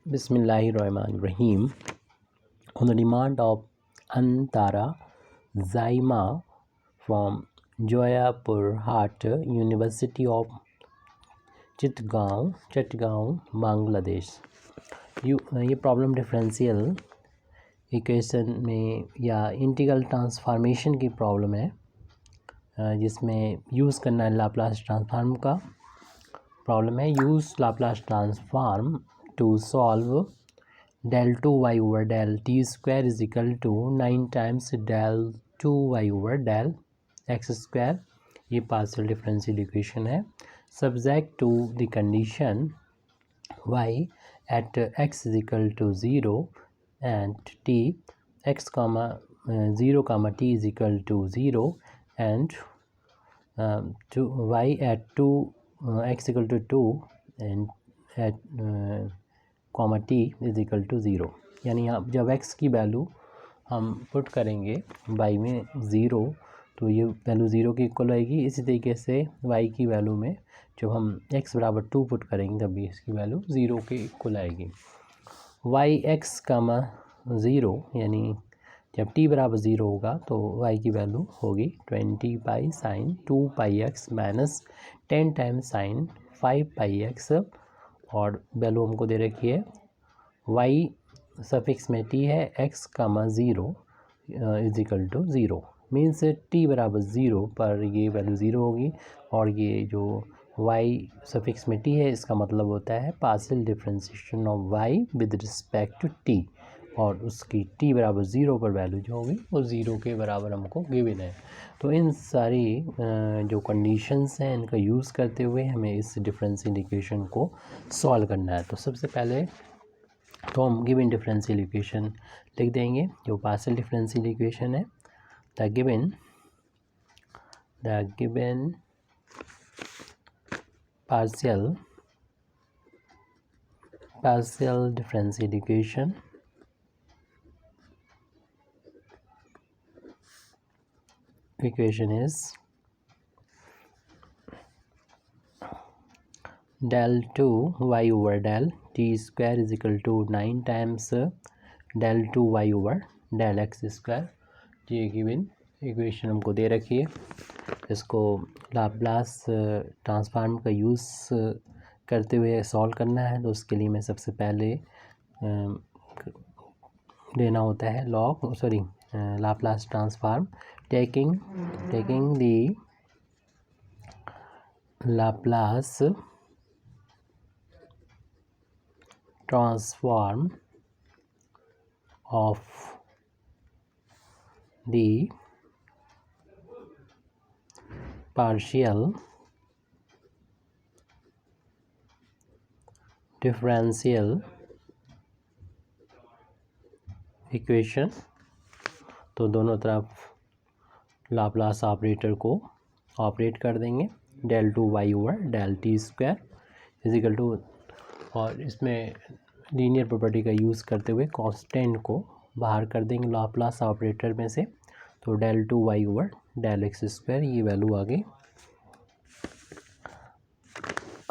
Bismillahirrahmanirrahim. On the demand of Antara Zaima from Joyapur Hat, University of Chittagaon, Bangladesh. ये problem differential equation में या integral transformation की problem है, जिसमें use करना है लाप्लास ट्रांसफॉर्म का प्रॉब्लम है। Use Laplace transform to solve del 2y over del t square is equal to 9 times del 2y over del x square। ये पार्शियल डिफरेंशियल इक्वेशन है। Subject to the condition y at x is equal to 0 and t x comma 0 comma t is equal to 0 and to y at 2 x equal to 2 and at comma t is equal to zero. यानी यहाँ जब x की value हम put करेंगे y में 0 तो ये value 0 के इक्वल आएगी। इसी तरीके से y की वैल्यू में जब हम x बराबर 2 पुट करेंगे तब भी इसकी वैल्यू 0 के इक्वल आएगी। y x कामा 0 यानी जब t बराबर 0 होगा तो y की वैल्यू होगी 20 pi sine 2 pi x minus 10 times sine 5 pi x, और वैल्यू हमको दे रखी है y सफिक्स में t है x comma 0 is equal to 0। Means t बराबर 0 पर ये वैल्यू 0 होगी, और ये जो y सफिक्स में t है इसका मतलब होता है partial differentiation of y with respect to t, और उसकी t बराबर 0 पर वैल्यू जो होगी वो 0 के बराबर हमको गिवन है। तो इन सारी जो कंडीशंस हैं इनका यूज़ करते हुए हमें इस डिफरेंशियल इक्वेशन को सॉल्व करना है। तो सबसे पहले तो हम गिवन डिफरेंशियल इक्वेशन लिख देंगे। जो पार्शियल डिफरेंशियल इक्वेशन है, the given partial differential equation is del 2 y over del t square is equal to 9 times del 2 y over del x square। ये गिवन इक्वेशन हमको दे रखी है। इसको लाप्लास ट्रांसफॉर्म का यूज़ करते हुए सॉल्व करना है। तो उसके लिए मैं सबसे पहले लेना होता है Laplace transform, taking the Laplace transform of the partial differential equation. तो दोनों तरफ लाप्लास ऑपरेटर को ऑपरेट कर देंगे। del 2 y over del t square is equal to, और इसमें लीनियर प्रॉपर्टी का यूज़ करते हुए कांस्टेंट को बाहर कर देंगे लाप्लास ऑपरेटर में से। तो del 2 y over del x square ये वैल्यू आ गई।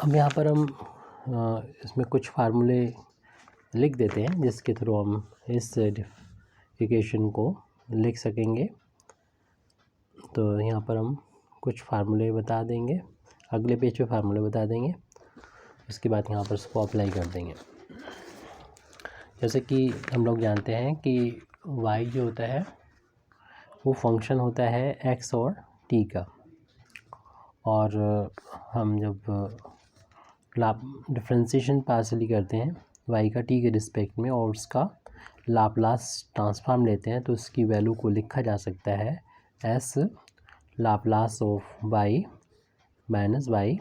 अब यहाँ पर हम इसमें कुछ फार्मूले लिख देते हैं जिसके थ्रू हम इस इक्वेशन को लिख सकेंगे। तो यहाँ पर हम कुछ फार्मूले बता देंगे, अगले पेज पे फार्मूले बता देंगे, उसके बाद यहाँ पर इसको अप्लाई कर देंगे। जैसे कि हम लोग जानते हैं कि y जो होता है वो फंक्शन होता है x और t का, और हम जब डिफरेंशिएशन पार्शियली करते हैं y का t के रिस्पेक्ट में और उसका लाप्लास ट्रांसफॉर्म लेते हैं तो उसकी वैल्यू को लिखा जा सकता है S Laplace of y minus y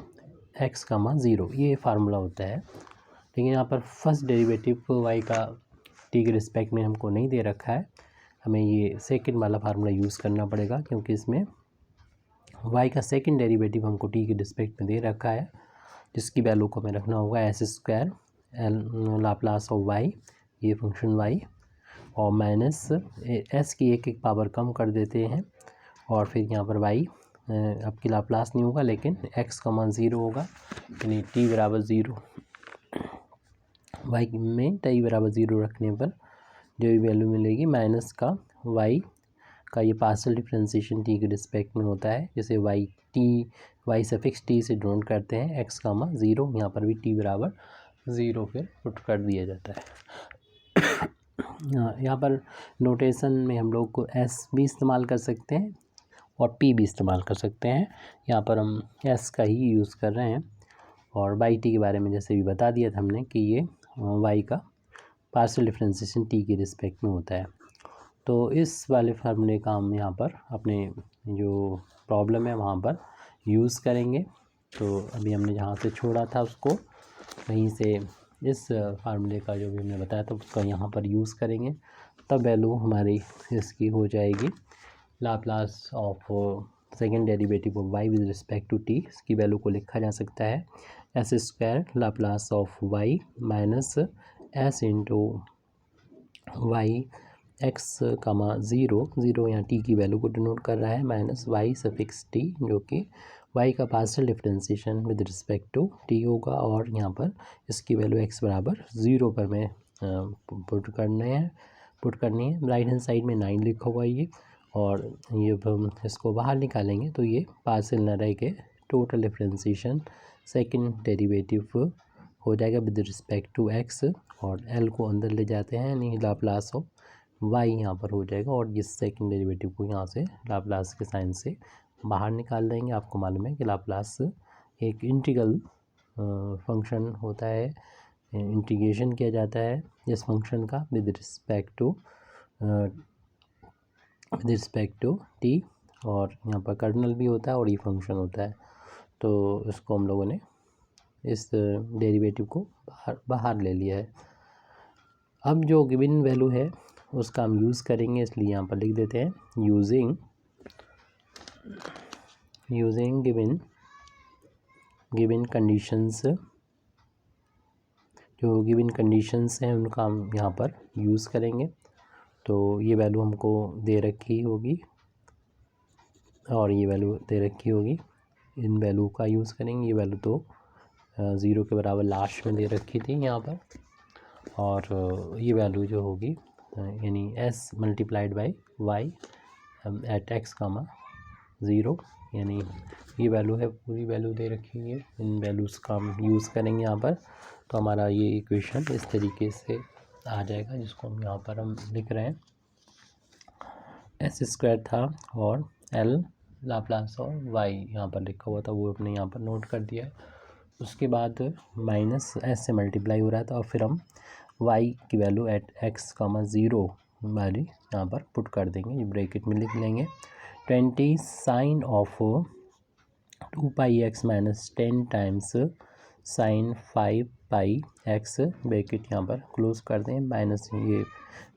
x comma 0। ये फार्मूला होता है। लेकिन यहाँ पर फर्स्ट डेरिवेटिव y का t के रिस्पेक्ट में हमको नहीं दे रखा है, हमें ये सेकंड वाला फार्मूला यूज़ करना पड़ेगा, क्योंकि इसमें y का सेकंड डेरिवेटिव हमको t के रिस्पेक्ट में दे रखा है, जिसकी वैल्यू को हमें रखना होगा S square Laplace of y, ये फंक्शन y, और माइनस s की एक पावर कम कर देते हैं, और फिर यहाँ पर y आपकी लाप्लास नहीं होगा लेकिन x का मान 0 होगा, यानी t बराबर 0 वाई में टी बराबर 0 रखने पर जो भी वैल्यू मिलेगी माइनस का वाई का ये पार्शियल डिफरेंशिएशन टी के रिस्पेक्ट में होता है, जैसे वाई सफिक्स टी से डिनोट करते हैं एक्स कामा 0, यहाँ पर भी टी बराबर 0 फिर पुट कर दिया जाता है। यहाँ पर नोटेशन में हम लोग को एस भी इस्तेमाल कर सकते हैं और पी भी इस्तेमाल कर सकते हैं। यहाँ पर हम एस का ही यूज़ कर रहे हैं और बाई टी के बारे में जैसे भी बता दिया था हमने कि ये वाई का पार्शियल डिफरेंशिएशन टी के रिस्पेक्ट में होता है। तो इस वाले फार्मूले का हम यहाँ पर अपने जो प्रॉब्लम है वहाँ पर यूज़ करेंगे। तो अभी हमने जहाँ से छोड़ा था उसको वहीं से इस फार्मूले का जो भी हमने बताया था उसका यहाँ पर यूज़ करेंगे, तब वैल्यू हमारी इसकी हो जाएगी Laplace of second derivative of y with respect to t. इसकी वैल्यू को लिखा जा सकता है s square Laplace of y minus s into y x comma 0 यहाँ टी की वैल्यू को डिनोट कर रहा है माइनस वाई सफिक्स टी, जो कि वाई का partial differentiation with respect to t होगा और यहाँ पर इसकी वैल्यू एक्स बराबर 0 पर मैं पुट करनी है। राइट हैंड साइड में 9 लिखा हुआ ये, और ये हम इसको बाहर निकालेंगे तो ये पार्शियल न रह के टोटल डिफरेंशिएशन सेकंड डेरिवेटिव हो जाएगा विद रिस्पेक्ट टू एक्स, और एल को अंदर ले जाते हैं यानी लाप्लास ऑफ वाई यहाँ पर हो जाएगा, और इस सेकंड डेरिवेटिव को यहाँ से लाप्लास के साइन से बाहर निकाल देंगे। आपको मालूम है कि लाप्लास एक इंटीग्रल फंक्शन होता है, इंटीग्रेशन किया जाता है इस फंक्शन का विद रिस्पेक्ट टू टी, और यहाँ पर कर्नल भी होता है और ये फंक्शन होता है। तो इसको हम लोगों ने इस डेरिवेटिव को बाहर ले लिया है। अब जो गिवन वैल्यू है उसका हम यूज़ करेंगे, इसलिए यहाँ पर लिख देते हैं यूजिंग गिवन कंडीशंस। जो गिवन कंडीशंस हैं उनका हम यहाँ पर यूज़ करेंगे। तो ये वैल्यू हमको दे रखी होगी और ये वैल्यू दे रखी होगी, इन वैल्यू का यूज़ करेंगे। ये वैल्यू तो 0 के बराबर लास्ट में दे रखी थी यहाँ पर, और ये वैल्यू जो होगी यानी s multiplied by y at x comma 0, यानी ये वैल्यू है, पूरी वैल्यू दे रखी है। इन वैल्यूज़ का हम यूज़ करेंगे यहाँ पर, तो हमारा ये इक्वेशन इस तरीके से आ जाएगा, जिसको हम यहाँ पर हम लिख रहे हैं एस स्क्वायर था और एल लाप्लास और वाई यहाँ पर लिखा हुआ था, वो अपने यहाँ पर नोट कर दिया। उसके बाद माइनस एस से मल्टीप्लाई हो रहा था, और फिर हम वाई की वैल्यू एट एक्स कामा 0 वाली यहाँ पर पुट कर देंगे, ये ब्रैकेट में लिख लेंगे 20 sine of 2 pi x minus 10 times sine 5 pi x, bracket यहाँ पर क्लोज कर दें, माइनस ये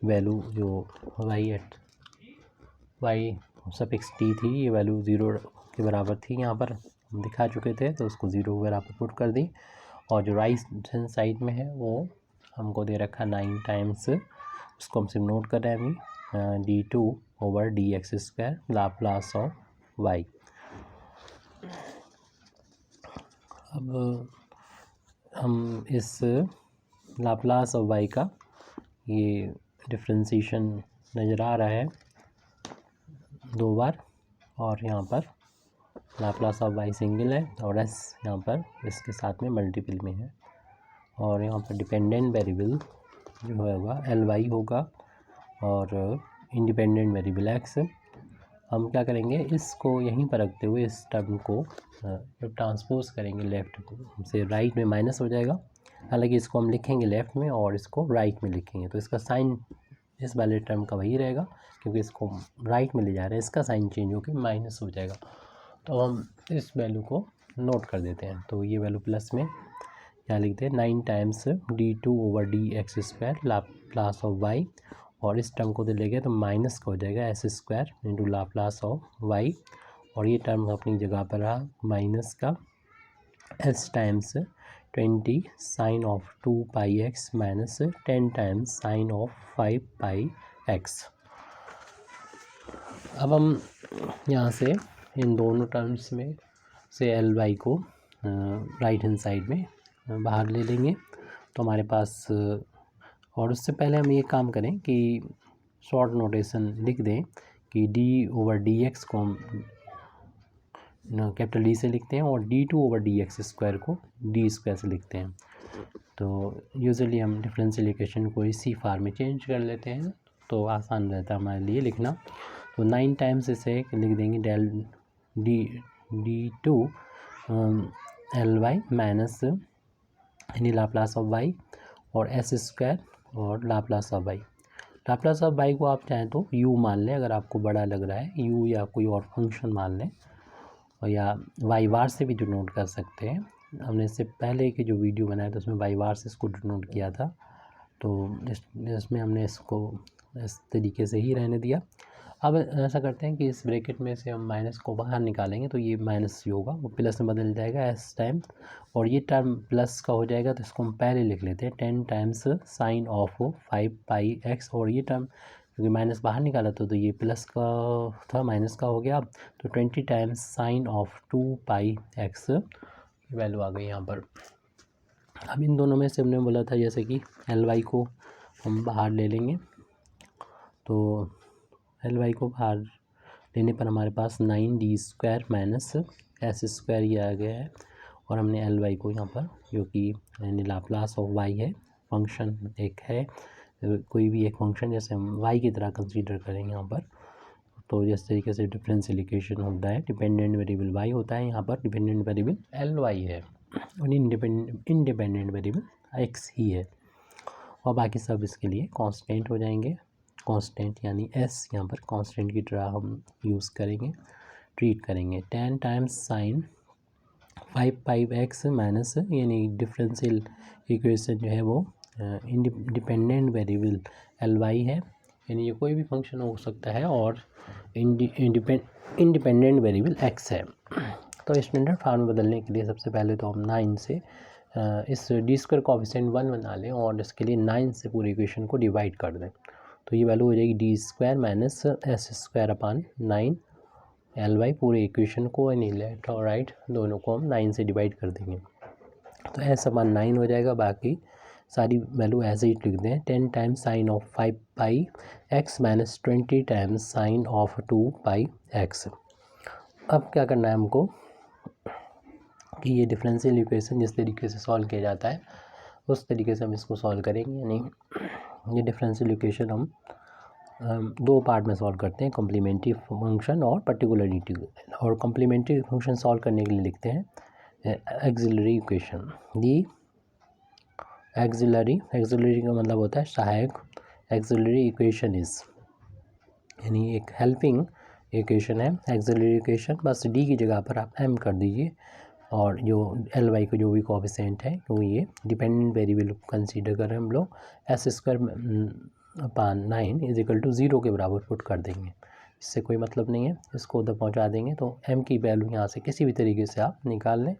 वैल्यू जो वाई सफिक्स टी थी, ये वैल्यू 0 के बराबर थी, यहाँ पर हम दिखा चुके थे, तो उसको 0 के बराबर पुट कर दी। और जो राइट हैंड साइड में है वो हमको दे रखा 9 टाइम्स, उसको हम सिर्फ नोट कर रहे हैं अभी d2 over d x square Laplace of y. अब हम इस लाप्लास ऑफ वाई का ये डिफरेंशिएशन नज़र आ रहा है 2 बार, और यहाँ पर लाप्लास ऑफ वाई सिंगल है और एस यहाँ पर इसके साथ में मल्टीपल में है, और यहाँ पर डिपेंडेंट वेरिएबल जो होगा एल वाई होगा और इंडिपेंडेंट वेरिएबल एक्स। हम क्या करेंगे, इसको यहीं पर रखते हुए इस टर्म को जब ट्रांसपोज करेंगे लेफ़्ट से राइट में माइनस हो जाएगा, हालांकि इसको हम लिखेंगे लेफ़्ट में और इसको राइट में लिखेंगे, तो इसका साइन इस वाले टर्म का वही रहेगा, क्योंकि इसको राइट में ले जा रहे हैं, इसका साइन चेंज होकर माइनस हो जाएगा। तो हम इस वैल्यू को नोट कर देते हैं, तो ये वैल्यू प्लस में यहाँ लिखते हैं 9 times d2 over d x square Laplace of y, और इस टर्म को तो ले गए तो माइनस का हो जाएगा s square into Laplace of y, और ये टर्म अपनी जगह पर रहा माइनस का s times 20 sine of 2 pi x minus 10 times sine of 5 pi x. अब हम यहाँ से इन दोनों टर्म्स में से एल वाई को राइट हैंड साइड में बाहर ले लेंगे, तो हमारे पास और उससे पहले हम ये काम करें कि शॉर्ट नोटेशन लिख दें कि d/dx को हम कैपिटल D से लिखते हैं और d2/dx² को d² से लिखते हैं। तो यूजुअली हम डिफरेंशियल इक्वेशन को इसी फार्म में चेंज कर लेते हैं तो आसान रहता है हमारे लिए लिखना। तो 9 टाइम्स इसे लिख देंगे डेल d2 ly माइनस यानी लाप्लास ऑफ y और s² और Laplace of y। Laplace of y को आप चाहें तो u मान लें, अगर आपको बड़ा लग रहा है u, या कोई और फंक्शन मान लें, और या y बार से भी डिनोट कर सकते हैं। हमने इससे पहले की जो वीडियो बनाया था उसमें y बार से इसको डिनोट किया था, तो इसमें हमने इसको इस तरीके से ही रहने दिया। अब ऐसा करते हैं कि इस ब्रैकेट में से हम माइनस को बाहर निकालेंगे तो ये माइनस ही होगा, वो प्लस में बदल जाएगा s टाइम, और ये टर्म प्लस का हो जाएगा तो इसको हम पहले लिख लेते हैं 10 टाइम्स साइन ऑफ 5πx, और ये टर्म क्योंकि माइनस बाहर निकाला था तो ये प्लस का था, माइनस का हो गया, तो 20 times sine of 2πx value आ गई यहाँ पर। अब इन दोनों में से हमने बोला था जैसे कि ly को हम बाहर ले लेंगे, तो ly को बाहर लेने पर हमारे पास 9d² माइनस s² ये आ गया है, और हमने ly को यहाँ पर जो कि यानी लाप्लास ऑफ y है, फंक्शन एक है, कोई भी एक फंक्शन जैसे हम y की तरह कंसीडर करेंगे यहाँ पर, तो जिस तरीके से डिफरेंशियल इक्वेशन होता है डिपेंडेंट वेरिएबल y होता है, यहाँ पर डिपेंडेंट वेरिएबल ly है और इंडिपेंडेंट वेरिएबल x ही है, और बाकी सब इसके लिए कांस्टेंट हो जाएंगे। कांस्टेंट यानी s यहाँ पर कांस्टेंट की तरह हम यूज़ करेंगे, ट्रीट करेंगे। 10 टाइम्स साइन 5πx माइनस यानी डिफरेंशियल इक्वेशन जो है वो डिपेंडेंट वेरिएबल ly है, यानी ये कोई भी फंक्शन हो सकता है, और इंडिपेंडेंट वेरिएबल x है। तो स्टैंडर्ड फॉर्म में बदलने के लिए सबसे पहले तो हम 9 से इस d² कोएफिशिएंट 1 बना लें और इसके लिए 9 से पूरी इक्वेशन को डिवाइड कर दें, तो ये वैल्यू हो जाएगी d² माइनस s²/9 ly। पूरे इक्वेशन को यानी लेफ्ट और राइट दोनों को हम 9 से डिवाइड कर देंगे, तो s/9 हो जाएगा। बाकी सारी वैल्यू ऐसे ही लिख दें, 10 times sine of 5πx minus 20 times sine of 2πx। अब क्या करना है हमको कि ये डिफरेंशियल इक्वेशन जिस तरीके से सॉल्व किया जाता है उस तरीके से हम इसको सॉल्व करेंगे, यानी ये डिफरेंशियल इक्वेशन हम दो पार्ट में सॉल्व करते हैं, कम्प्लीमेंट्री फंक्शन और पर्टिकुलर इंटीग्रल। और कम्प्लीमेंट्री फंक्शन सॉल्व करने के लिए लिखते हैं एक्सिलरी इक्वेशन। दी एक्सिलरी का मतलब होता है सहायक, एक्सिलरी इक्वेशन इज यानी एक हेल्पिंग इक्वेशन है एक्सिलरी इक्वेशन। बस डी की जगह पर आप m कर दीजिए, और जो ly को जो भी कोएफिशिएंट है वो ये डिपेंडेंट वेरिएबल कंसीडर कर रहे हैं हम लोग, s²/9 इज इक्वल टू 0 के बराबर पुट कर देंगे। इससे कोई मतलब नहीं है, इसको उधर पहुंचा देंगे, तो m की वैल्यू यहाँ से किसी भी तरीके से आप निकाल लें,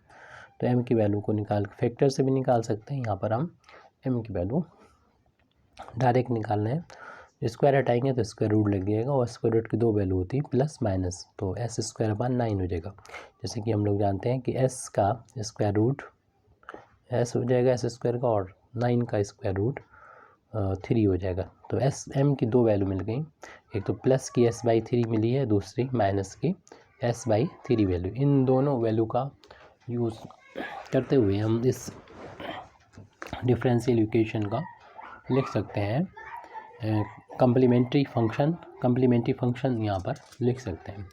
तो m की वैल्यू को निकाल फैक्टर से भी निकाल सकते हैं। यहाँ पर हम m की वैल्यू डायरेक्ट निकालना है, स्क्वायर हटाएंगे तो स्क्वायर रूट लग जाएगा, और स्क्वायर रूट की दो वैल्यू होती है प्लस माइनस, तो s²/9 हो जाएगा। जैसे कि हम लोग जानते हैं कि s का स्क्वायर रूट s हो जाएगा s² का, और 9 का स्क्वायर रूट 3 हो जाएगा। तो m की दो वैल्यू मिल गई, एक तो प्लस की s/3 मिली है, दूसरी माइनस की s/3 वैल्यू। इन दोनों वैल्यू का यूज़ करते हुए हम इस डिफरेंशियल इक्वेशन का लिख सकते हैं कम्प्लीमेंट्री फंक्शन यहाँ पर लिख सकते हैं।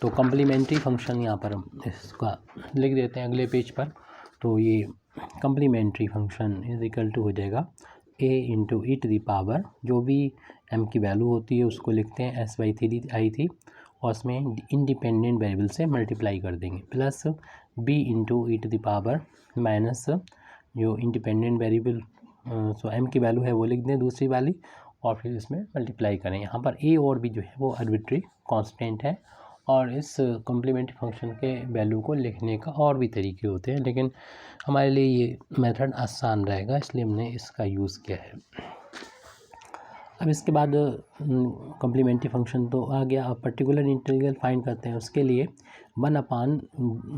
तो कम्प्लीमेंट्री फंक्शन यहाँ पर हम इसका लिख देते हैं अगले पेज पर। तो ये complementary function is equal to हो जाएगा a into e to the power, जो भी m की वैल्यू होती है उसको लिखते हैं s/3 आई थी, और उसमें इंडिपेंडेंट वेरिएबल से मल्टीप्लाई कर देंगे, plus b into e to the power minus जो इंडिपेंडेंट वेरिएबल सो m की वैल्यू है वो लिख दें दूसरी वाली, और फिर इसमें मल्टीप्लाई करें। यहाँ पर a और b जो है वो आर्बिट्री कांस्टेंट है, और इस कम्प्लीमेंट्री फंक्शन के वैल्यू को लिखने का और भी तरीके होते हैं, लेकिन हमारे लिए ये मेथड आसान रहेगा इसलिए हमने इसका यूज़ किया है। अब इसके बाद कम्प्लीमेंट्री फंक्शन तो आ गया, अब पर्टिकुलर इंटीग्रल फाइंड करते हैं। उसके लिए 1/,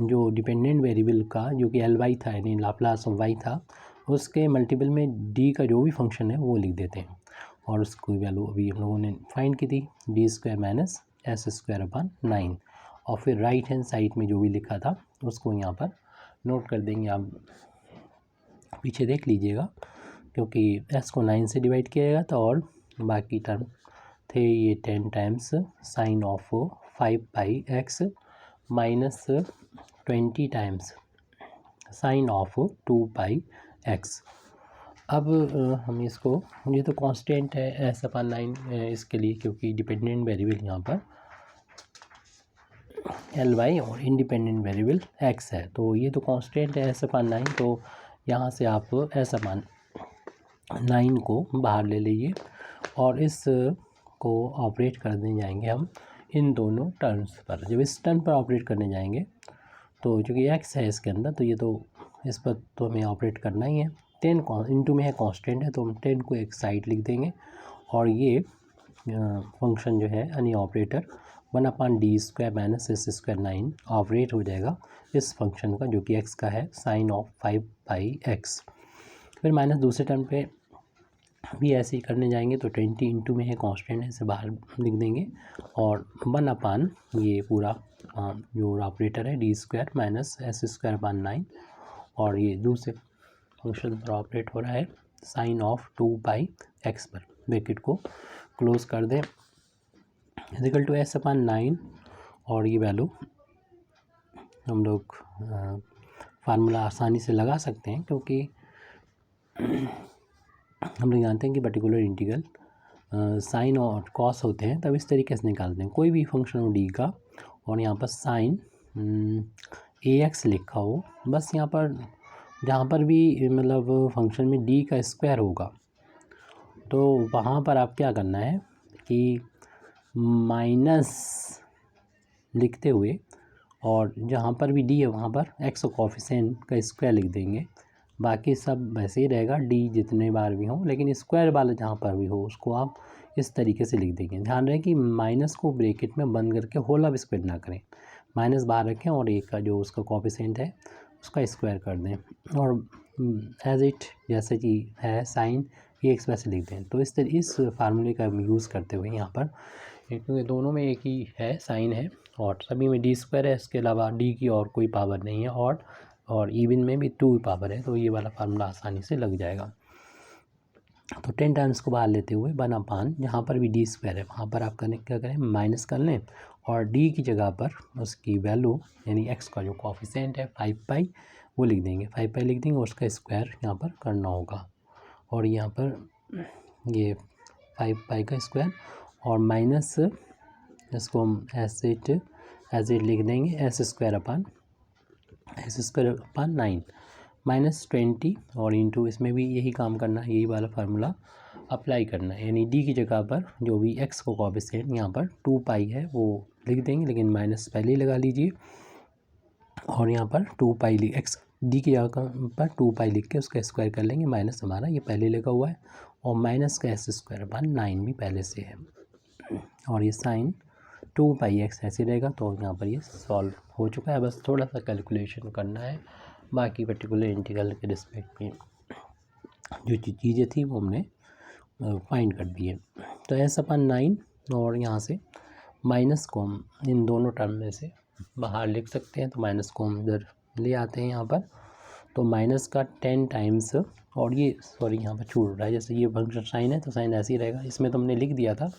जो डिपेंडेंट वेरिएबल का जो कि ly था यानी लाप्लास ऑफ y था, उसके मल्टीपल में डी का जो भी फंक्शन है वो लिख देते हैं और उसको वैल्यू अभी हम लोगों ने फाइंड की थी D square minus S square upon 9 और फिर राइट हैंड साइड में जो भी लिखा था उसको यहाँ पर नोट कर देंगे। आप पीछे देख लीजिएगा क्योंकि एस को 9 से डिवाइड किया गया था और बाकी टर्म थे ये 10 times sine of 5 pi x minus 20 times sine of 2 pi x. अब हम इसको, ये तो कांस्टेंट है एस अपॉन 9 इसके लिए क्योंकि डिपेंडेंट वेरिएबल यहाँ पर एल वाई और इंडिपेंडेंट वेरिएबल एक्स है, तो ये तो कांस्टेंट है एस अपॉन 9, तो यहाँ से आप एस अपॉन 9 को बाहर ले लीजिए और इस को ऑपरेट करने जाएंगे हम इन दोनों टर्म्स पर। जब इस टर्म पर ऑपरेट करने जाएंगे तो चूँकि एक्स है इसके अंदर तो ये तो इस पर तो हमें ऑपरेट करना ही है। 10 इंटू में है कांस्टेंट है तो हम 10 को एक साइड लिख देंगे और ये फंक्शन जो है यानी operator 1/d square minus S square 9 operate हो जाएगा इस फंक्शन का जो कि x का है साइन ऑफ 5 पाई x। फिर माइनस दूसरे टर्म पे भी ऐसे ही करने जाएंगे तो 20 इंटू में है कांस्टेंट है इसे बाहर लिख देंगे और 1/, ये पूरा जो ऑपरेटर है D square minus S square upon 9 और ये दूसरे फंक्शन पर ऑपरेट हो रहा है साइन ऑफ 2 पाई एक्स पर। ब्रैकेट को क्लोज कर दें इक्वल टू एस अपॉन 9 और ये वैल्यू हम लोग फार्मूला आसानी से लगा सकते हैं क्योंकि हम लोग जानते हैं कि पर्टिकुलर इंटीग्रल साइन और कॉस होते हैं तब इस तरीके से निकालते हैं। कोई भी फंक्शन हो डी का और यहाँ पर साइन ए एक्स लिखा हो, बस यहाँ पर जहाँ पर भी मतलब फंक्शन में डी का स्क्वायर होगा तो वहाँ पर आप क्या करना है कि माइनस लिखते हुए और जहाँ पर भी डी है वहाँ पर एक्स कोफिशिएंट का स्क्वायर लिख देंगे। बाकी सब वैसे ही रहेगा डी जितने बार भी हो, लेकिन स्क्वायर वाला जहाँ पर भी हो उसको आप इस तरीके से लिख देंगे। ध्यान रहे कि माइनस को ब्रैकेट में बंद करके होल ऑफ स्क्वायर ना करें, माइनस बाहर रखें और एक का जो उसका कोफिशिएंट है उसका स्क्वायर कर दें और एज इट जैसे कि है साइन ये एक्स वैसे लिख दें। तो इस फार्मूले का यूज़ करते हुए यहाँ पर क्योंकि दोनों में एक ही है साइन है और सभी में डी स्क्वायर है, इसके अलावा डी की और कोई पावर नहीं है और इवन में भी 2 पावर है, तो ये वाला फार्मूला आसानी से लग जाएगा। तो 10 टाइम्स को बाहर लेते हुए 1/, जहाँ पर भी डी स्क्वायर है वहाँ पर आप क्या करें माइनस कर लें और डी की जगह पर उसकी वैल्यू यानी एक्स का जो कोफिशिएंट है 5 पाई वो लिख देंगे, 5 पाई लिख देंगे और उसका स्क्वायर यहाँ पर करना होगा और यहाँ पर ये 5 पाई का स्क्वायर और माइनस इसको हम एज इट लिख देंगे एस स्क्वायर अपॉन 9 माइनस 20 और इंटू इसमें भी यही काम करना है, यही वाला फार्मूला अप्लाई करना है यानी डी की जगह पर जो भी एक्स को कोफिशिएंट यहाँ पर 2 पाई है वो लिख देंगे, लेकिन माइनस पहले ही लगा लीजिए और यहाँ पर 2 पाई एक्स डी की जगह पर 2 पाई लिख के उसका स्क्वायर कर लेंगे। माइनस हमारा ये पहले लगा हुआ है और माइनस का एस स्क्वायर अपॉन 9 भी पहले से है और ये साइन 2 पाई एक्स ऐसे रहेगा। तो यहाँ पर ये सॉल्व हो चुका है, बस थोड़ा सा कैलकुलेशन करना है, बाकी पर्टिकुलर इंटीग्रल के रिस्पेक्ट में जो चीज़ें थी वो हमने फाइंड कर दी है। तो एस अपॉन 9 और यहाँ से माइनस को हम इन दोनों टर्म में से बाहर लिख सकते हैं, तो माइनस को हम इधर ले आते हैं यहाँ पर, तो माइनस का 10 टाइम्स और ये सॉरी यहाँ पर छूट रहा है, जैसे ये फंक्शन साइन है तो साइन ऐसे ही रहेगा, इसमें तो हमने लिख दिया था,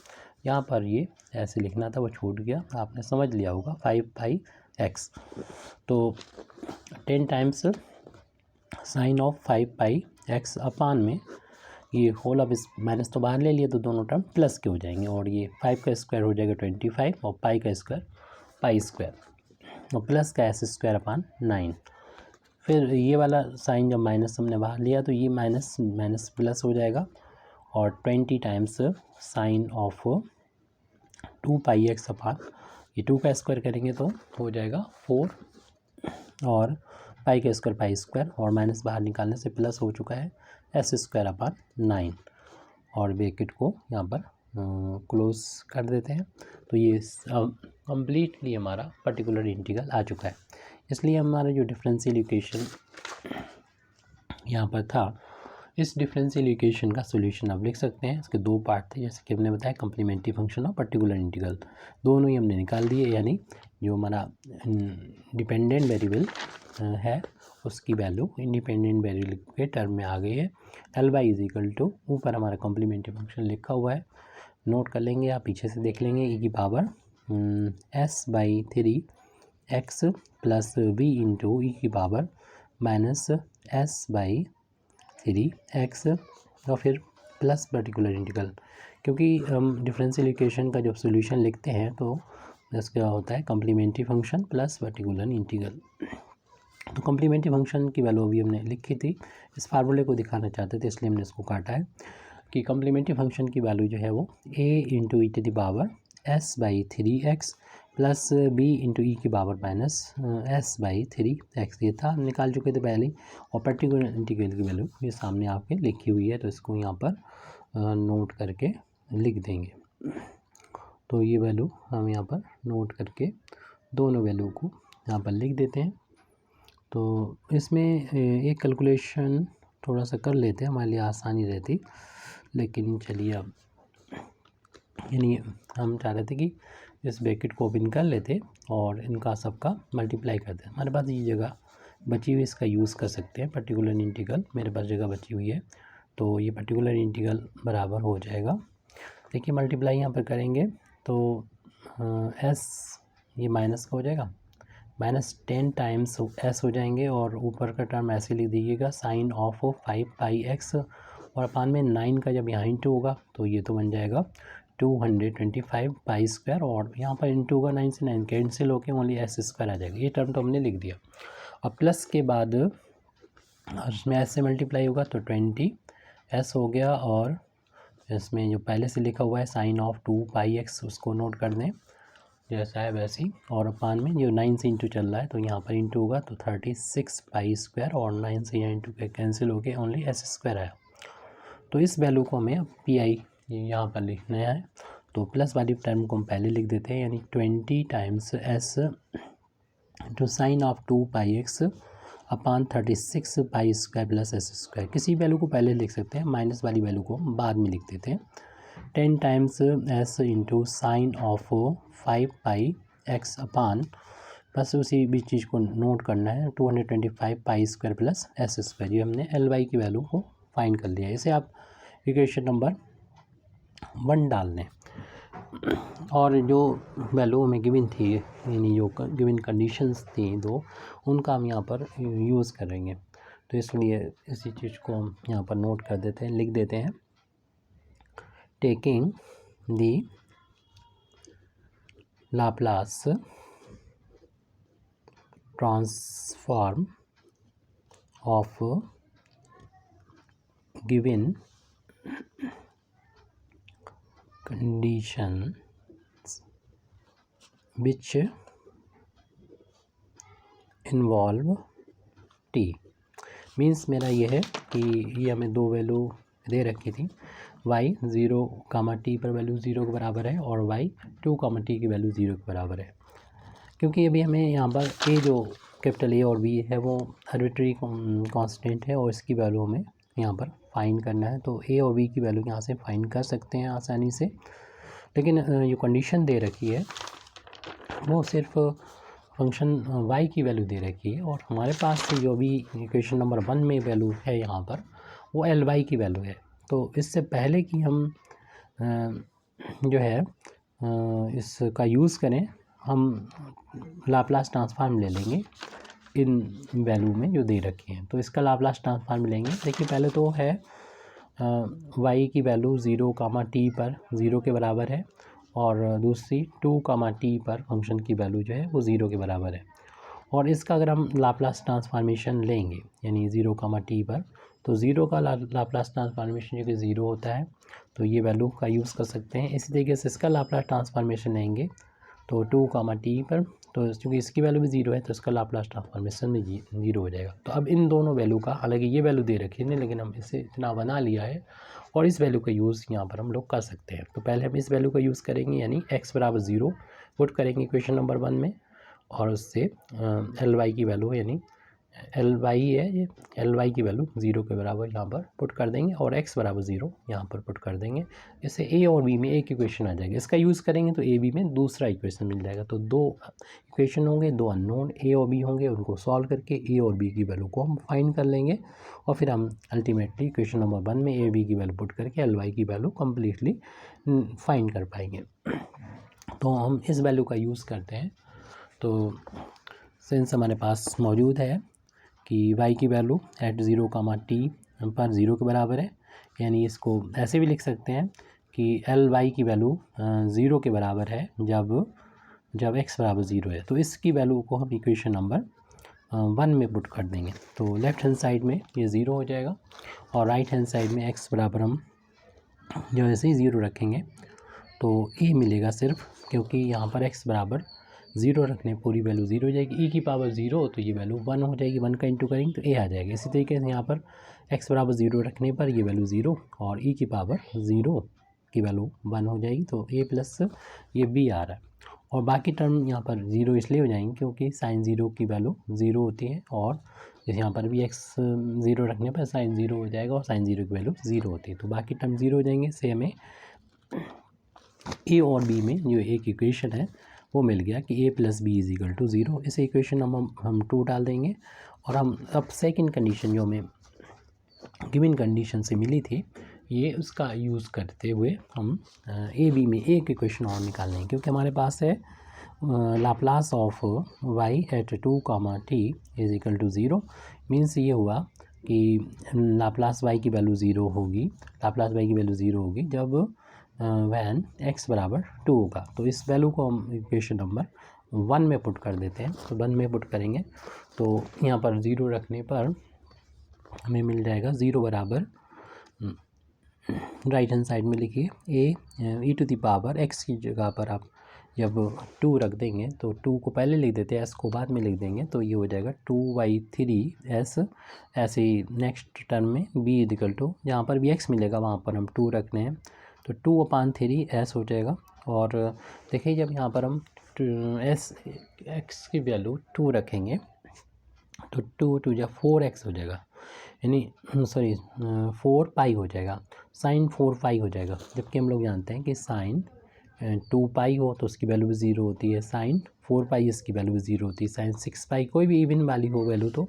यहाँ पर ये ऐसे लिखना था वो छूट गया, आपने समझ लिया होगा 5 पाई एक्स। तो 10 times sine of 5 pi x upon में ये होल ऑफ इस माइनस तो बाहर ले लिया तो दोनों टर्म प्लस के हो जाएंगे और ये 5 का स्क्वायर हो जाएगा 25 और पाई का स्क्वायर पाई स्क्वायर और प्लस का एस स्क्वायर अपॉन 9। फिर ये वाला साइन जब माइनस हमने बाहर लिया तो ये माइनस माइनस प्लस हो जाएगा और 20 times sine of 2 pi x upon ये 2 का स्क्वायर करेंगे तो हो जाएगा 4 और पाई का स्क्वायर पाई स्क्वायर और माइनस बाहर निकालने से प्लस हो चुका है एस स्क्वायर अपॉन 9 और ब्रैकेट को यहाँ पर क्लोज कर देते हैं। तो ये कम्प्लीटली हमारा पर्टिकुलर इंटीग्रल आ चुका है, इसलिए हमारा जो डिफरेंशियल इक्वेशन यहाँ पर था। इस डिफरेंशियल इक्वेशन का सॉल्यूशन आप लिख सकते हैं। इसके दो पार्ट थे, जैसे कि हमने बताया कम्प्लीमेंट्री फंक्शन और पर्टिकुलर इंटीग्रल, दोनों ही हमने निकाल दिए। यानी जो हमारा डिपेंडेंट वेरिएबल है उसकी वैल्यू इंडिपेंडेंट वेरिएबल के टर्म में आ गई है। L y is equal to, ऊपर हमारा कम्प्लीमेंट्री फंक्शन लिखा हुआ है, नोट कर लेंगे, आप पीछे से देख लेंगे। ई की power s by 3 x plus v into e की power minus s by 3 x और फिर प्लस पर्टिकुलर इंटीग्रल। क्योंकि हम डिफरेंशियल इक्वेशन का जब सॉल्यूशन लिखते हैं तो इसका होता है complementary function plus particular integral. तो कम्प्लीमेंट्री फंक्शन की वैल्यू अभी हमने लिखी थी, इस फार्मूले को दिखाना चाहते थे इसलिए हमने इसको काटा है कि कम्प्लीमेंट्री फंक्शन की वैल्यू जो है वो a into e to the power s by 3x plus b into e की power minus s by 3x, ये था निकाल चुके थे पहले। और पर्टिकुलर इंटीग्रल की वैल्यू ये सामने आपके लिखी हुई है, तो इसको यहाँ पर नोट करके लिख देंगे। तो ये वैल्यू हम यहाँ पर नोट करके दोनों वैल्यू को यहाँ पर लिख देते हैं। तो इसमें एक कैलकुलेशन थोड़ा सा कर लेते हैं, हमारे लिए आसानी रहती, लेकिन चलिए अब यानी हम चाह रहे थे कि इस ब्रैकेट को ओपन कर लेते और इनका सबका मल्टीप्लाई कर दें। हमारे पास ये जगह बची हुई, इसका यूज़ कर सकते हैं पर्टिकुलर इंटीग्रल, मेरे पास जगह बची हुई है तो ये पर्टिकुलर इंटीग्रल बराबर हो जाएगा। देखिए मल्टीप्लाई यहाँ पर करेंगे तो एस ये माइनस का हो जाएगा, -10 टाइम्स एस हो जाएंगे और ऊपर का टर्म ऐसे लिख दीजिएगा साइन ऑफ 5 पाई एक्स और अपान में 9 का जब यहाँ इंटू होगा तो ये तो बन जाएगा 225 पाई स्क्वायर और यहाँ पर इंटू होगा 9 से 9 कैंसिल होकर ओनली एस स्क्वायर आ जाएगा। ये टर्म तो हमने लिख दिया। अब प्लस के बाद उसमें एस से मल्टीप्लाई होगा तो 20 एस हो गया और इसमें जो पहले से लिखा हुआ है साइन ऑफ 2 पाई एक्स उसको नोट कर दें जैसा है वैसे ही, और अपान में जो 9 से इंटू चल रहा है तो यहाँ पर इंटू होगा तो 36 पाई स्क्वायर और 9 से यहाँ इंटू के कैंसिल हो गए ओनली एस स्क्वायर आया। तो इस वैल्यू को हमें अब पी आई यहाँ पर लिखना है, तो प्लस वाली टर्म को हम पहले लिख देते हैं यानी 20 times s two sine of 2 pi x upon 36 pi square plus s square. किसी वैल्यू को पहले लिख सकते हैं, माइनस वाली वैल्यू को बाद में लिख देते हैं। 10 times s into sine of 5 pi x upon, बस उसी भी चीज़ को नोट करना है 225 pi square plus s square. ये हमने एल वाई की वैल्यू को फाइंड कर लिया। इसे आप इक्वेशन नंबर 1 डाल दें और जो वैल्यू हमें गिवन थी यानी जो गिवन कंडीशंस थी दो, उनका हम यहाँ पर यूज़ करेंगे। तो इसलिए इसी चीज़ को हम यहाँ पर नोट कर देते हैं, लिख देते हैं। Taking the Laplace transform of given conditions which involve t, means मेरा ये है कि ये हमें दो वैल्यू दे रखी थी, y 0, t पर वैल्यू 0 के बराबर है और y 2, t की वैल्यू 0 के बराबर है। क्योंकि अभी हमें यहाँ पर a जो कैपिटल A और B है वो आर्बिट्रेरी कांस्टेंट है और इसकी वैल्यू हमें यहाँ पर फाइंड करना है, तो a और b की वैल्यू यहाँ से फाइंड कर सकते हैं आसानी से। लेकिन जो कंडीशन दे रखी है वो सिर्फ फंक्शन y की वैल्यू दे रखी है और हमारे पास जो अभी इक्वेशन नंबर 1 में वैल्यू है यहाँ पर वो एल वाई की वैल्यू है। तो इससे पहले कि हम जो है इसका यूज़ करें, हम लाप्लास ट्रांसफॉर्म ले लेंगे इन वैल्यू में जो दे रखी हैं। तो इसका लाप्लास ट्रांसफॉर्म लेंगे। देखिए पहले तो है y की वैल्यू 0, t पर 0 के बराबर है और दूसरी 2, t पर फंक्शन की वैल्यू जो है वो 0 के बराबर है। और इसका अगर हम लाप्लास ट्रांसफॉर्मेशन लेंगे यानी 0, t पर, तो 0 का लाप्लास ट्रांसफॉर्मेशन जो कि 0 होता है, तो ये वैल्यू का यूज़ कर सकते हैं। इसी तरीके से इसका लाप्लास ट्रांसफॉर्मेशन लेंगे तो 2, t पर, तो क्योंकि इसकी वैल्यू भी 0 है तो इसका लाप्लास ट्रांसफॉर्मेशन भी 0 हो जाएगा। तो अब इन दोनों वैल्यू का, हालांकि ये वैल्यू दे रखी है लेकिन हम इसे इतना बना लिया है और इस वैल्यू का यूज़ यहाँ पर हम लोग कर सकते हैं। तो पहले हम इस वैल्यू का यूज़ करेंगे यानी x बराबर 0 पुट करेंगे इक्वेशन नंबर 1 में और उससे एल वाई की वैल्यू यानी एल वाई है, ये एल वाई की वैल्यू 0 के बराबर यहाँ पर पुट कर देंगे और x बराबर 0 यहाँ पर पुट कर देंगे। इससे a और b में एक इक्वेशन आ जाएगी, इसका यूज़ करेंगे तो a b में दूसरा इक्वेशन मिल जाएगा। तो दो इक्वेशन होंगे, दो अननोन a और b होंगे, उनको सॉल्व करके a और b की वैल्यू को हम फाइंड कर लेंगे और फिर हम अल्टीमेटली इक्वेशन नंबर 1 में a b की वैल्यू पुट करके एल वाई की वैल्यू कम्प्लीटली फाइंड कर पाएंगे। तो हम इस वैल्यू का यूज़ करते हैं। तो सिंस हमारे पास मौजूद है कि y की वैल्यू एट 0, t पर 0 के बराबर है, यानी इसको ऐसे भी लिख सकते हैं कि एल वाई की वैल्यू 0 के बराबर है जब x बराबर 0 है। तो इसकी वैल्यू को हम इक्वेशन नंबर 1 में पुट कर देंगे। तो लेफ़्ट हैंड साइड में ये 0 हो जाएगा और राइट हैंड साइड में x बराबर हम जो ऐसे ही 0 रखेंगे तो a मिलेगा सिर्फ, क्योंकि यहाँ पर x बराबर 0 रखने पूरी वैल्यू 0 हो जाएगी। e की पावर 0 तो ये वैल्यू 1 हो जाएगी, 1 का इंटू करेंगे तो a आ जाएगा। इसी तरीके से यहाँ पर x बराबर 0 रखने पर ये वैल्यू 0 और e की पावर 0 की वैल्यू 1 हो जाएगी। तो a प्लस ये b आ रहा है और बाकी टर्म यहाँ पर 0 इसलिए हो जाएंगे क्योंकि साइन 0 की वैल्यू 0 होती है और जैसे यहाँ पर भी x 0 रखने पर साइन 0 हो जाएगा और साइन 0 की वैल्यू 0 होती है। तो बाकी टर्म 0 हो जाएंगे। से हमें a और b में जो एक इक्वेशन है वो मिल गया कि a plus b is equal to 0। इस इक्वेशन हम 2 डाल देंगे और हम अब सेकंड कंडीशन जो हमें गिवन कंडीशन से मिली थी ये उसका यूज़ करते हुए हम ए बी में एक इक्वेशन और निकाल लेंगे, क्योंकि हमारे पास है Laplace of y at 2, t is equal to 0। Means ये हुआ कि लाप्लास y की वैल्यू 0 होगी, लाप्लास y की वैल्यू 0 होगी जब वैन x बराबर 2 होगा। तो इस वैल्यू को हम इक्वेशन नंबर 1 में पुट कर देते हैं। तो 1 में पुट करेंगे तो यहाँ पर 0 रखने पर हमें मिल जाएगा 0 बराबर, राइट हैंड साइड में लिखिए a e to the power x की जगह पर आप जब 2 रख देंगे तो 2 को पहले लिख देते हैं, s को बाद में लिख देंगे तो ये हो जाएगा 2y3s। ऐसे ही नेक्स्ट टर्म में b इक्वल टू जहाँ पर भी x मिलेगा वहाँ पर हम 2 रखने हैं तो 2/3s हो जाएगा। और देखिए जब यहाँ पर हम x की वैल्यू 2 रखेंगे तो 2 2 जा 4x हो जाएगा, यानी सॉरी 4 पाई हो जाएगा, साइन 4 पाई हो जाएगा। जबकि हम लोग जानते हैं कि साइन 2 पाई हो तो उसकी वैल्यू भी 0 होती है, साइन 4 पाई इसकी वैल्यू भी 0 होती है, साइन 6 पाई कोई भी इवन वाली हो वैल्यू तो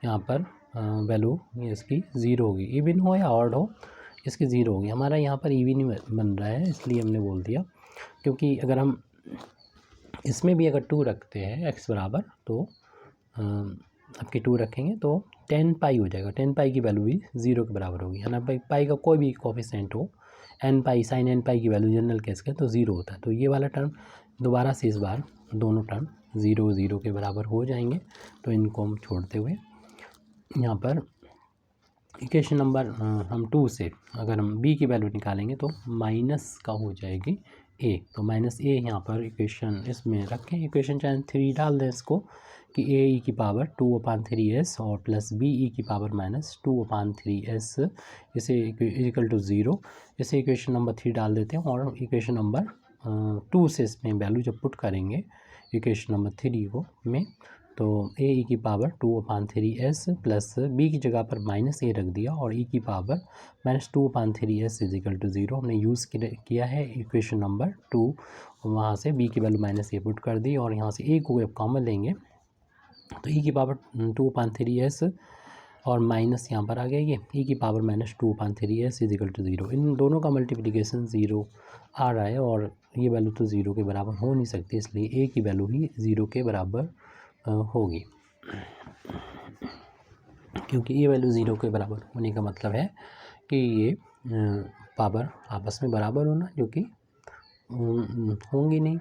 यहाँ पर वैल्यू इसकी 0 होगी, इवन हो या ऑड हो इसकी 0 होगी। हमारा यहाँ पर इवन ही बन रहा है इसलिए हमने बोल दिया, क्योंकि अगर हम इसमें भी अगर 2 रखते हैं x बराबर तो आपके 2 रखेंगे तो 10 पाई हो जाएगा, 10 पाई की वैल्यू भी 0 के बराबर होगी, है ना। पाई का कोई भी कोफिशिएंट हो, n पाई साइन n पाई की वैल्यू जनरल केस का तो 0 होता है। तो ये वाला टर्म दोबारा से इस बार दोनों टर्म 0 0 के बराबर हो जाएंगे। तो इनको हम छोड़ते हुए यहाँ पर इक्वेशन नंबर हम 2 से अगर हम b की वैल्यू निकालेंगे तो माइनस का हो जाएगी a, तो माइनस a यहाँ पर इक्वेशन इसमें रखें, इक्वेशन चाहे 3 डाल दें इसको कि a e की पावर 2/3s और प्लस b e की पावर माइनस 2/3s इसे इक्वल टू 0। इसे इक्वेशन नंबर 3 डाल देते हैं और इक्वेशन नंबर 2 से इसमें वैल्यू जब पुट करेंगे इक्वेशन नंबर 3 को में तो a e की पावर 2/3s प्लस b की जगह पर माइनस a रख दिया और e की power minus 2/3s is equal to 0 हमने यूज़ किया है इक्वेशन नंबर 2। वहाँ से b की वैल्यू माइनस a पुट कर दी और यहाँ से a को कॉमन लेंगे तो e की पावर 2/3s और माइनस यहाँ पर आ गया ये e की power minus 2/3s is equal to 0। इन दोनों का मल्टीप्लिकेशन 0 आ रहा है और ये वैल्यू तो 0 के बराबर हो नहीं सकती, इसलिए a की वैल्यू ही 0 के बराबर होगी, क्योंकि ये वैल्यू 0 के बराबर होने का मतलब है कि ये पावर आपस में बराबर होना, जो कि होंगी नहीं,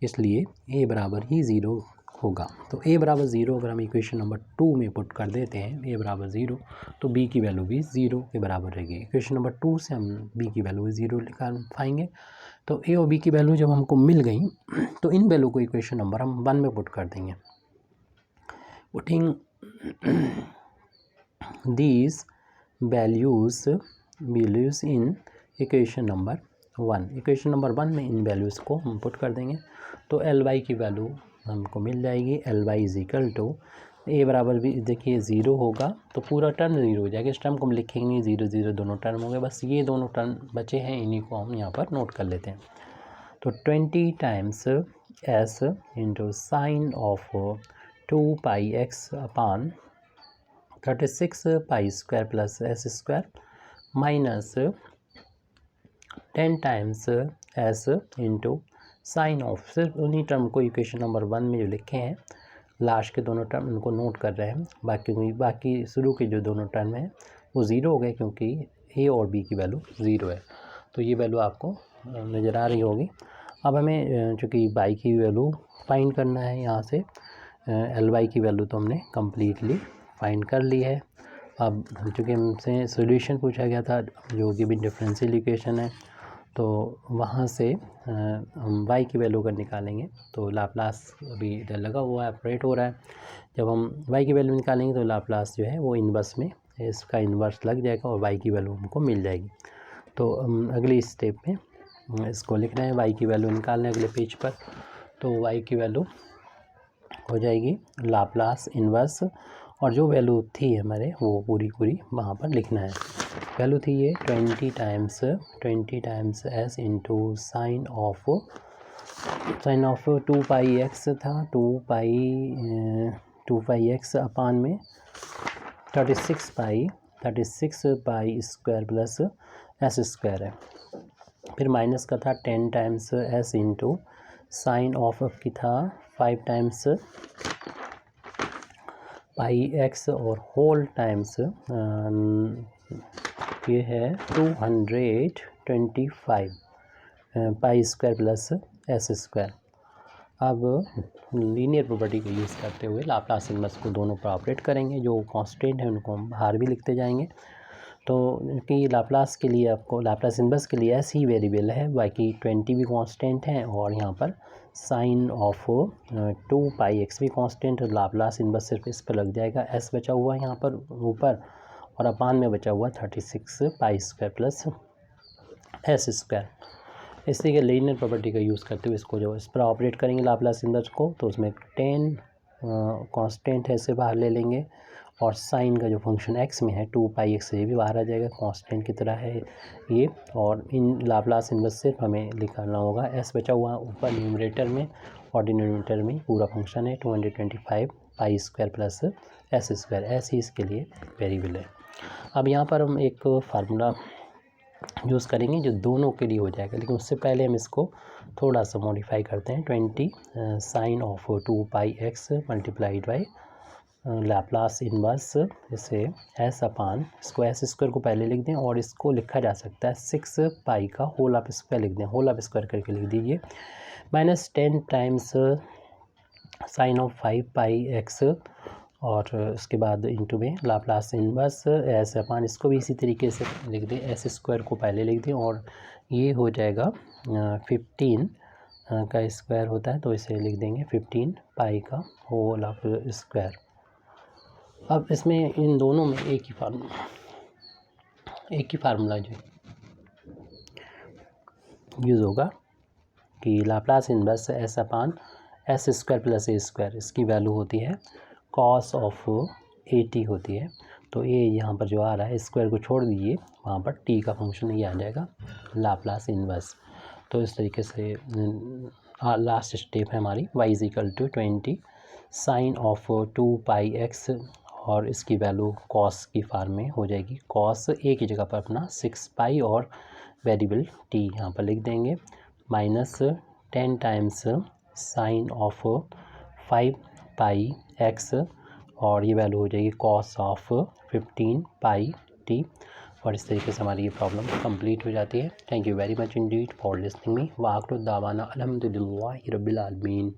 इसलिए a बराबर ही 0 होगा। तो a बराबर 0 अगर हम इक्वेशन नंबर 2 में पुट कर देते हैं a बराबर 0 तो b की वैल्यू भी 0 के बराबर रहेगी। इक्वेशन नंबर 2 से हम b की वैल्यू 0 निकाल पाएंगे। तो a और b की वैल्यू जब हमको मिल गई तो इन वैल्यू को इक्वेशन नंबर हम 1 में पुट कर देंगे। Putting these values in equation number 1, equation number 1 में इन वैल्यूज़ को हम पुट कर देंगे तो एल वाई की वैल्यू हमको मिल जाएगी। L y is equal to A बराबर भी देखिए 0 होगा तो पूरा टर्म 0 हो जाएगा। इस टर्म को हम लिखेंगे नहीं, 0 0 दोनों टर्म हो गए, बस ये दोनों टर्म बचे हैं, इन्हीं को हम यहाँ पर नोट कर लेते हैं। तो 20 times s into sine of 2 pi x upon 36 pi square plus s square minus 10 times s into sine of, सिर्फ उन्हीं टर्म को इक्वेशन नंबर 1 में जो लिखे हैं लास्ट के दोनों टर्म उनको नोट कर रहे हैं। बाकी शुरू के जो दोनों टर्म हैं वो 0 हो गए क्योंकि ए और बी की वैल्यू 0 है। तो ये वैल्यू आपको नज़र आ रही होगी। अब हमें चूँकि बाई की वैल्यू फाइंड करना है, यहाँ से एल वाई की वैल्यू तो हमने कम्प्लीटली फाइंड कर ली है। अब चूँकि हमसे सॉल्यूशन पूछा गया था जो कि भी डिफरेंशियल इक्वेशन है, तो वहाँ से हम y की वैल्यू अगर निकालेंगे तो लाप्लास अभी इधर लगा हुआ है, ऑपरेट हो रहा है। जब हम y की वैल्यू निकालेंगे तो लाप्लास जो है वो इन्वर्स में इसका इन्वर्स लग जाएगा और y की वैल्यू हमको मिल जाएगी। तो अगली स्टेप में इसको लिखना है, y की वैल्यू निकालना है अगले पेज पर। तो y की वैल्यू हो जाएगी लाप्लास इन्वर्स, और जो वैल्यू थी हमारे वो पूरी वहाँ पर लिखना है। वैल्यू थी ये 20 times s into sine of 2 pi x था, 2 पाई एक्स अपान में 36 pi square plus s square है। फिर माइनस का था 10 times s into sine of की था 5 टाइम्स पाई एक्स और होल टाइम्स ये है 225 pi square plus s square. अब लीनियर प्रॉपर्टी को यूज़ करते हुए लाप्लास इन्वर्स को दोनों पर ऑपरेट करेंगे। जो कांस्टेंट है उनको हम बाहर भी लिखते जाएंगे। तो कि लाप्लास के लिए आपको लाप्लास इन्वर्स के लिए एस ही वेरिएबल है, बाकी 20 भी कांस्टेंट हैं और यहाँ पर साइन ऑफ 2 पाई एक्स भी कांस्टेंट है। लाप्लास इन्वर्स सिर्फ इस पर लग जाएगा, एस बचा हुआ है यहाँ पर ऊपर और अपान में बचा हुआ 36 pi square plus s square. इस तरीके लीनियर प्रॉपर्टी का यूज़ करते हुए इसको जो इस पर ऑपरेट करेंगे लाप्लास इन्वर्स को, तो उसमें 10 कांस्टेंट है, इसे बाहर ले लेंगे और साइन का जो फंक्शन एक्स में है 2 पाई एक्स ये भी बाहर आ जाएगा, कांस्टेंट की तरह है ये। और इन लाप्लास इन्वर्स सिर्फ हमें निकालना होगा, एस बचा हुआ ऊपर न्यूमरेटर में और डिनोमिनेटर में पूरा फंक्शन है 225 pi square plus s square, s ही इसके लिए वेरिएबल है। अब यहाँ पर हम एक फार्मूला यूज़ करेंगे जो दोनों के लिए हो जाएगा, लेकिन उससे पहले हम इसको थोड़ा सा मॉडिफाई करते हैं। 20 sine of 2 pi x multiplied by Laplace inverse इसे एस अपान, इसको एस स्क्वायर को पहले लिख दें और इसको लिखा जा सकता है 6 पाई का होल ऑफ स्क्वायर लिख दें, होल ऑफ स्क्वायर करके लिख दीजिए, minus 10 times sine of 5 pi x और उसके बाद इंटू में लाप्लास इन्वर्स एस अपान, इसको भी इसी तरीके से लिख दें, एस स्क्वायर को पहले लिख दें और ये हो जाएगा 15 का स्क्वायर होता है तो इसे लिख देंगे 15 पाई का होल ऑफ स्क्वायर। अब इसमें इन दोनों में एक ही फार्मूला जो यूज़ होगा कि Laplace inverse s upon s square plus a square, इसकी वैल्यू होती है कॉस ऑफ 80 होती है। तो ये यहाँ पर जो आ रहा है स्क्वायर को छोड़ दीजिए, वहाँ पर टी का फंक्शन ये आ जाएगा लाप्लास इन्वर्स। तो इस तरीके से लास्ट स्टेप है हमारी y is equal to 20 sine of 2 pi x और इसकी वैल्यू कॉस की फार्म में हो जाएगी, कॉस ए की जगह पर अपना 6 पाई और वेरिएबल टी यहाँ पर लिख देंगे, minus 10 times sine of 5 pi x और ये वैल्यू हो जाएगी कॉस ऑफ 15 पाई टी। और इस तरीके से हमारी ये प्रॉब्लम कंप्लीट हो जाती है। Thank you very much indeed for listening me. वाखिर दावाना अल्हम्दुलिल्लाहि रब्बिल आलमीन।